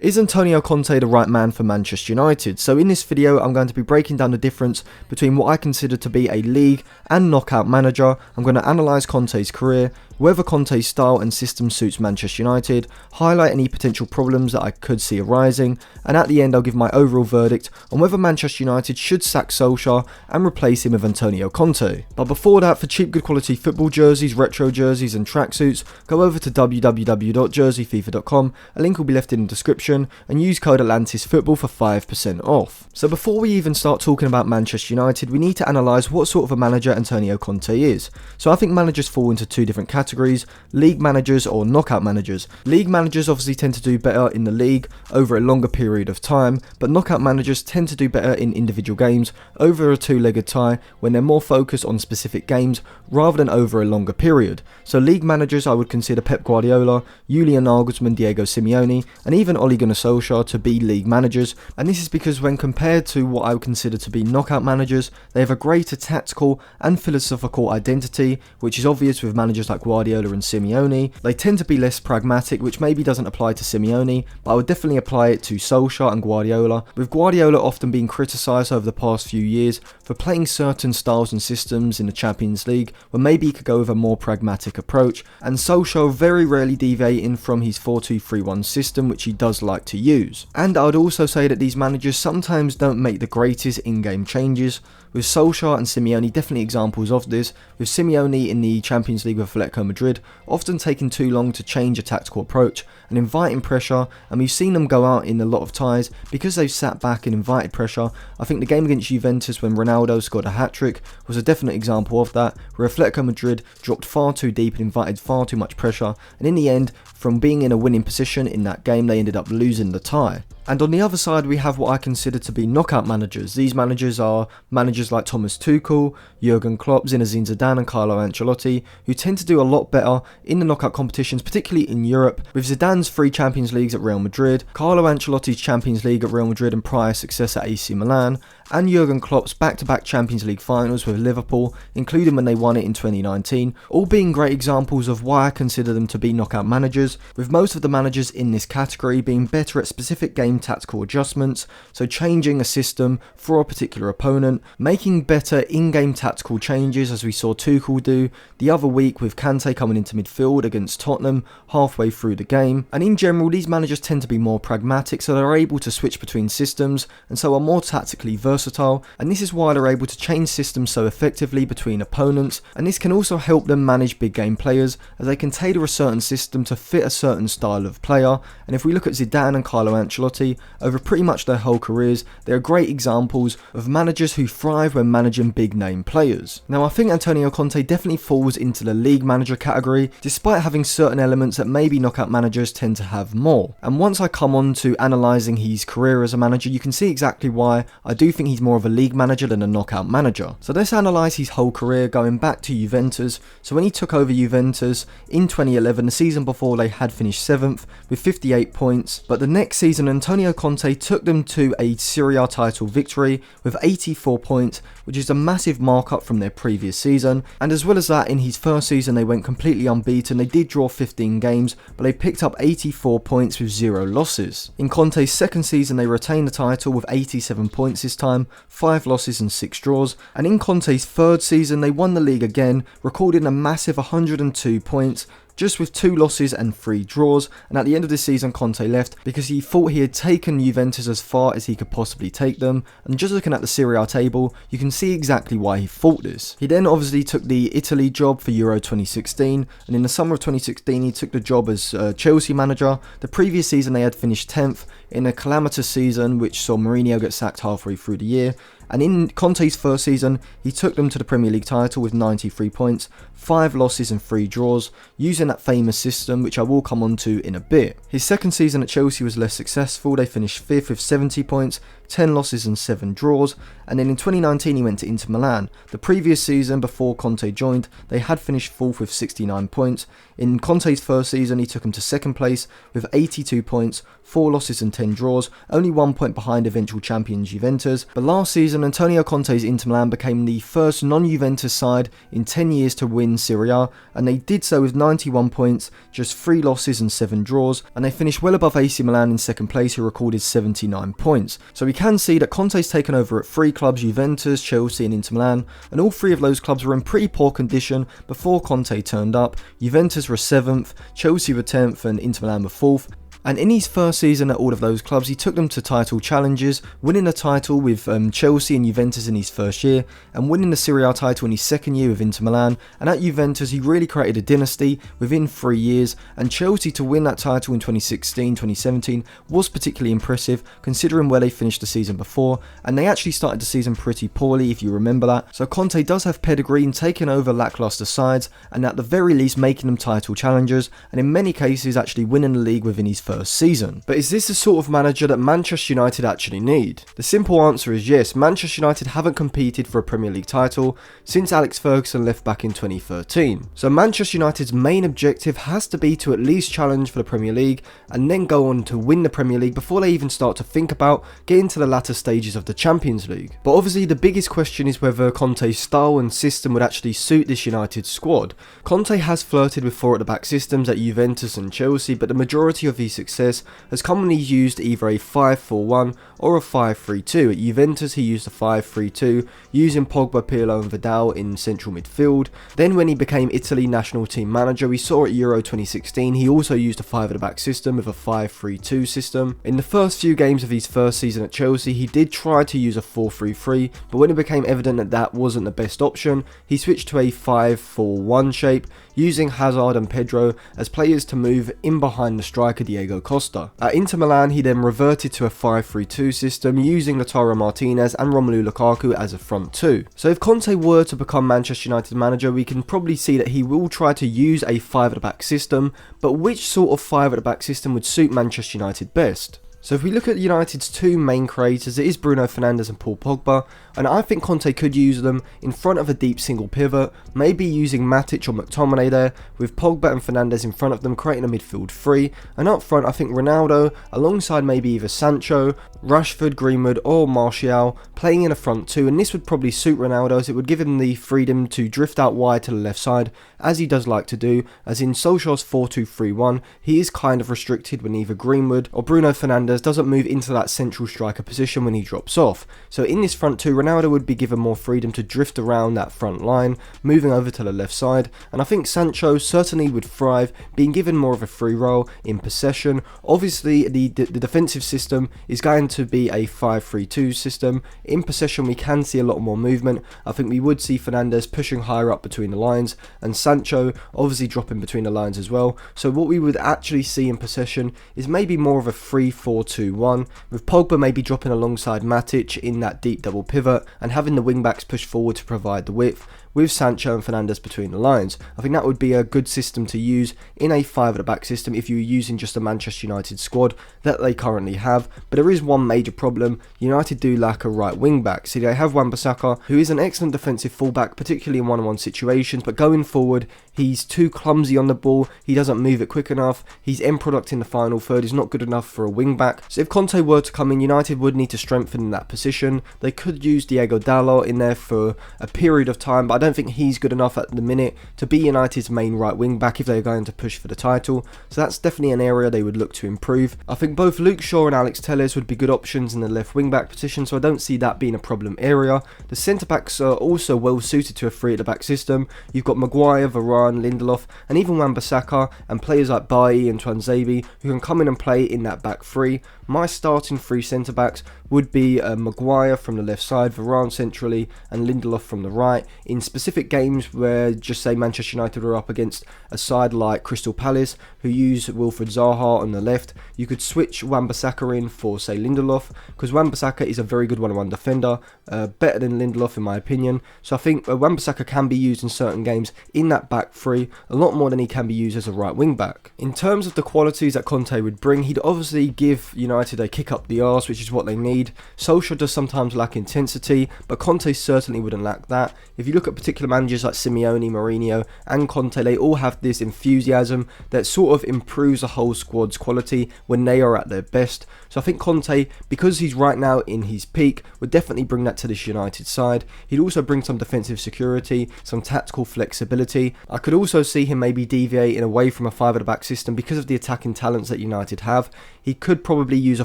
Is Antonio Conte the right man for Manchester United? So in this video, I'm going to be breaking down the difference between what I consider to be a league and knockout manager. I'm going to analyse Conte's career, whether Conte's style and system suits Manchester United, highlight any potential problems that I could see arising, and at the end I'll give my overall verdict on whether Manchester United should sack Solskjaer and replace him with Antonio Conte. But before that, for cheap good quality football jerseys, retro jerseys and tracksuits, go over to www.jerseyfifa.com, a link will be left in the description, and use code ATLANTISFOOTBALL for 5% off. So before we even start talking about Manchester United, we need to analyse what sort of a manager Antonio Conte is. So I think managers fall into two different categories: league managers or knockout managers. League managers obviously tend to do better in the league over a longer period of time, but knockout managers tend to do better in individual games over a two-legged tie when they're more focused on specific games rather than over a longer period. So league managers, I would consider Pep Guardiola, Julian Nagelsmann, Diego Simeone and even Ole Gunnar Solskjaer to be league managers, and this is because when compared to what I would consider to be knockout managers, they have a greater tactical and philosophical identity, which is obvious with managers like Guardiola and Simeone. They tend to be less pragmatic, which maybe doesn't apply to Simeone, but I would definitely apply it to Solskjaer and Guardiola, with Guardiola often being criticised over the past few years for playing certain styles and systems in the Champions League when maybe he could go with a more pragmatic approach, and Solskjaer very rarely deviating from his 4-2-3-1 system, which he does like to use. And I would also say that these managers sometimes don't make the greatest in-game changes, with Solskjaer and Simeone definitely examples of this, with Simeone in the Champions League with Atletico Madrid often taking too long to change a tactical approach and inviting pressure, and we've seen them go out in a lot of ties because they've sat back and invited pressure. I think the game against Juventus when Ronaldo scored a hat-trick was a definite example of that, where Atletico Madrid dropped far too deep and invited far too much pressure, and in the end, from being in a winning position in that game, they ended up losing the tie. And on the other side, we have what I consider to be knockout managers. These managers are managers like Thomas Tuchel, Jurgen Klopp, Zinedine Zidane and Carlo Ancelotti, who tend to do a lot better in the knockout competitions, particularly in Europe, with Zidane's 3 Champions Leagues at Real Madrid, Carlo Ancelotti's Champions League at Real Madrid and prior success at AC Milan, and Jurgen Klopp's back-to-back Champions League finals with Liverpool, including when they won it in 2019, all being great examples of why I consider them to be knockout managers, with most of the managers in this category being better at specific game tactical adjustments, so changing a system for a particular opponent, making better in-game tactical changes as we saw Tuchel do the other week with Kante coming into midfield against Tottenham halfway through the game. And in general, these managers tend to be more pragmatic, so they're able to switch between systems and so are more tactically versatile, and this is why they're able to change systems so effectively between opponents, and this can also help them manage big game players as they can tailor a certain system to fit a certain style of player. And if we look at Zidane and Carlo Ancelotti over pretty much their whole careers, they are great examples of managers who thrive when managing big name players. Now I think Antonio Conte definitely falls into the league manager category, despite having certain elements that maybe knockout managers tend to have more. And once I come on to analysing his career as a manager, you can see exactly why I do think he's more of a league manager than a knockout manager. So let's analyse his whole career going back to Juventus. So when he took over Juventus in 2011, the season before they had finished 7th with 58 points, but the next season Antonio Conte took them to a Serie A title victory with 84 points, which is a massive markup from their previous season. And as well as that, in his first season they went completely unbeaten. They did draw 15 games, but they picked up 84 points with 0 losses. In Conte's second season they retained the title with 87 points this time, 5 losses and 6 draws. And in Conte's third season they won the league again, recording a massive 102 points, just with 2 losses and 3 draws. And at the end of this season Conte left because he thought he had taken Juventus as far as he could possibly take them, and just looking at the Serie A table you can see exactly why he thought this. He then obviously took the Italy job for Euro 2016, and in the summer of 2016 he took the job as Chelsea manager. The previous season they had finished 10th in a calamitous season which saw Mourinho get sacked halfway through the year. And in Conte's first season, he took them to the Premier League title with 93 points, 5 losses and 3 draws, using that famous system which I will come on to in a bit. His second season at Chelsea was less successful. They finished 5th with 70 points, 10 losses and 7 draws, and then in 2019 he went to Inter Milan. The previous season before Conte joined, they had finished 4th with 69 points. In Conte's first season he took them to 2nd place with 82 points, 4 losses and 10 draws, only 1 point behind eventual champions Juventus. But last season season, Antonio Conte's Inter Milan became the first non-Juventus side in 10 years to win Serie A, and they did so with 91 points, just 3 losses and 7 draws, and they finished well above AC Milan in second place, who recorded 79 points. So we can see that Conte's taken over at 3 clubs, Juventus, Chelsea and Inter Milan, and all 3 of those clubs were in pretty poor condition before Conte turned up. Juventus were 7th, Chelsea were 10th and Inter Milan were 4th. And in his first season at all of those clubs, he took them to title challenges, winning a title with Chelsea and Juventus in his first year, and winning the Serie A title in his second year with Inter Milan. And at Juventus, he really created a dynasty within 3 years, and Chelsea to win that title in 2016-2017 was particularly impressive, considering where they finished the season before, and they actually started the season pretty poorly, if you remember that. So Conte does have pedigree in taking over lacklustre sides, and at the very least making them title challengers, and in many cases actually winning the league within his first season. But is this the sort of manager that Manchester United actually need? The simple answer is yes. Manchester United haven't competed for a Premier League title since Alex Ferguson left back in 2013. So Manchester United's main objective has to be to at least challenge for the Premier League and then go on to win the Premier League before they even start to think about getting to the latter stages of the Champions League. But obviously the biggest question is whether Conte's style and system would actually suit this United squad. Conte has flirted with 4 at the back systems at Juventus and Chelsea, but the majority of his success has commonly used either a 5-4-1 or a 5-3-2. At Juventus he used a 5-3-2, using Pogba, Pirlo and Vidal in central midfield. Then when he became Italy national team manager, we saw at Euro 2016 he also used a 5 at the back system with a 5-3-2 system. In the first few games of his first season at Chelsea, he did try to use a 4-3-3, but when it became evident that that wasn't the best option, he switched to a 5-4-1 shape, using Hazard and Pedro as players to move in behind the striker Diego Costa. At Inter Milan he then reverted to a 5-3-2 system, using Lautaro Martinez and Romelu Lukaku as a front 2. So if Conte were to become Manchester United manager, we can probably see that he will try to use a 5 at the back system, but which sort of 5 at the back system would suit Manchester United best? So if we look at United's 2 main creators, it is Bruno Fernandes and Paul Pogba, and I think Conte could use them in front of a deep single pivot, maybe using Matic or McTominay there, with Pogba and Fernandes in front of them creating a midfield 3, and up front I think Ronaldo, alongside maybe either Sancho, Rashford, Greenwood or Martial, playing in a front 2, and this would probably suit Ronaldo as it would give him the freedom to drift out wide to the left side, as he does like to do, as in Solskjaer's 4-2-3-1, he is kind of restricted when either Greenwood or Bruno Fernandes doesn't move into that central striker position when he drops off. So in this front 2, Ronaldo would be given more freedom to drift around that front line, moving over to the left side, and I think Sancho certainly would thrive being given more of a free role in possession. Obviously the defensive system is going to be a 5-3-2 system. In possession we can see a lot more movement. I think we would see Fernandes pushing higher up between the lines and Sancho obviously dropping between the lines as well. So what we would actually see in possession is maybe more of a 3-4-2-1, with Pogba maybe dropping alongside Matic in that deep double pivot and having the wing backs push forward to provide the width, with Sancho and Fernandes between the lines. I think that would be a good system to use in a 5 at the back system if you were using just a Manchester United squad that they currently have. But there is one major problem: United do lack a right wing back. So they have Wan-Bissaka, who is an excellent defensive fullback, particularly in one-on-one situations, but going forward he's too clumsy on the ball, he doesn't move it quick enough, his end product in the final third is not good enough for a wing back. So if Conte were to come in, United would need to strengthen in that position. They could use Diego Dalot in there for a period of time, but I don't think he's good enough at the minute to be United's main right wing back if they're going to push for the title. So that's definitely an area they would look to improve. I think both Luke Shaw and Alex Telles would be good options in the left wing back position, so I don't see that being a problem area. The centre backs are also well suited to a 3 at the back system. You've got Maguire, Varane, Lindelof and even Wan-Bissaka, and players like Bailly and Tuanzebe who can come in and play in that back 3. My starting 3 centre backs would be Maguire from the left side, Varane centrally and Lindelof from the right. In specific games where, just say, Manchester United were up against a side like Crystal Palace who use Wilfried Zaha on the left, you could switch Wan-Bissaka in for, say, Lindelof, because Wan-Bissaka is a very good one-on-one defender, better than Lindelof in my opinion. So I think Wan-Bissaka can be used in certain games in that back 3 a lot more than he can be used as a right wing back. In terms of the qualities that Conte would bring, he'd obviously give United a kick up the arse, which is what they need. Solskjaer does sometimes lack intensity, but Conte certainly wouldn't lack that. If you look at particular managers like Simeone, Mourinho and Conte, they all have this enthusiasm that sort of improves the whole squad's quality when they are at their best. So I think Conte, because he's right now in his peak, would definitely bring that to this United side. He'd also bring some defensive security, some tactical flexibility. I could also see him maybe deviating away from a 5-at-the-back system because of the attacking talents that United have. He could probably use a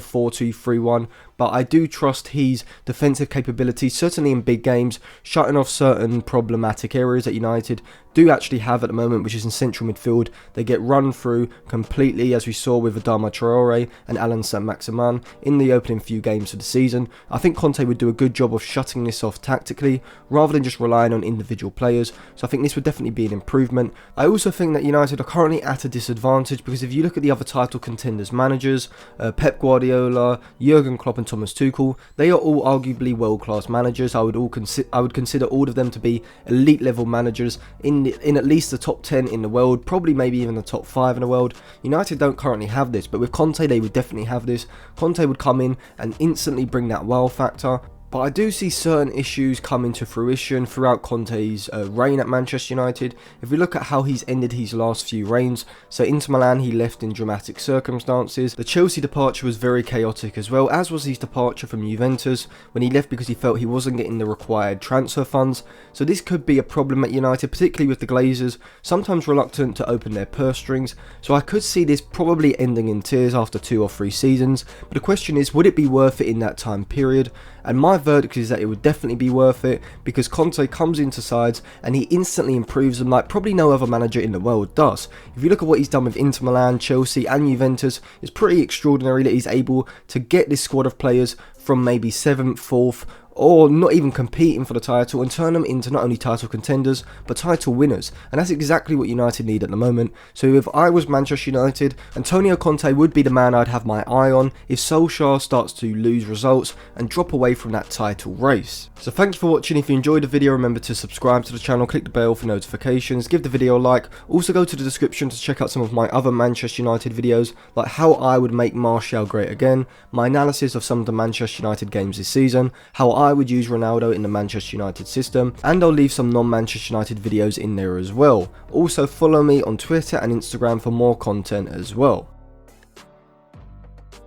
4-2-3-1, but I do trust his defensive capabilities, certainly in big games, shutting off certain problematic areas that United do actually have at the moment, which is in central midfield. They get run through completely, as we saw with Adama Traore and Alan Saint-Maximin in the opening few games of the season. I think Conte would do a good job of shutting this off tactically, rather than just relying on individual players, so I think this would definitely be an improvement. I also think that United are currently at a disadvantage, because if you look at the other title contenders managers, Pep Guardiola, Jurgen Klopp and Thomas Tuchel, they are all arguably world-class managers. I would consider all of them to be elite level managers in at least the top 10 in the world, probably maybe even the top 5 in the world. United don't currently have this, but with Conte they would definitely have this. Conte would come in and instantly bring that wow factor. But I do see certain issues coming to fruition throughout Conte's reign at Manchester United. If we look at how he's ended his last few reigns, so Inter Milan he left in dramatic circumstances. The Chelsea departure was very chaotic as well, as was his departure from Juventus, when he left because he felt he wasn't getting the required transfer funds. So this could be a problem at United, particularly with the Glazers, sometimes reluctant to open their purse strings. So I could see this probably ending in tears after 2 or 3 seasons. But the question is, would it be worth it in that time period? And my verdict is that it would definitely be worth it, because Conte comes into sides and he instantly improves them like probably no other manager in the world does. If you look at what he's done with Inter Milan, Chelsea and Juventus, it's pretty extraordinary that he's able to get this squad of players from maybe 7th, 4th, or not even competing for the title, and turn them into not only title contenders but title winners. And that's exactly what United need at the moment. So if I was Manchester United, Antonio Conte would be the man I'd have my eye on if Solskjaer starts to lose results and drop away from that title race. So thanks for watching. If you enjoyed the video, remember to subscribe to the channel, click the bell for notifications, give the video a like. Also go to the description to check out some of my other Manchester United videos, like how I would make Martial great again, my analysis of some of the Manchester United games this season, how I would use Ronaldo in the Manchester United system, and I'll leave some non-Manchester United videos in there as well. Also follow me on Twitter and Instagram for more content as well.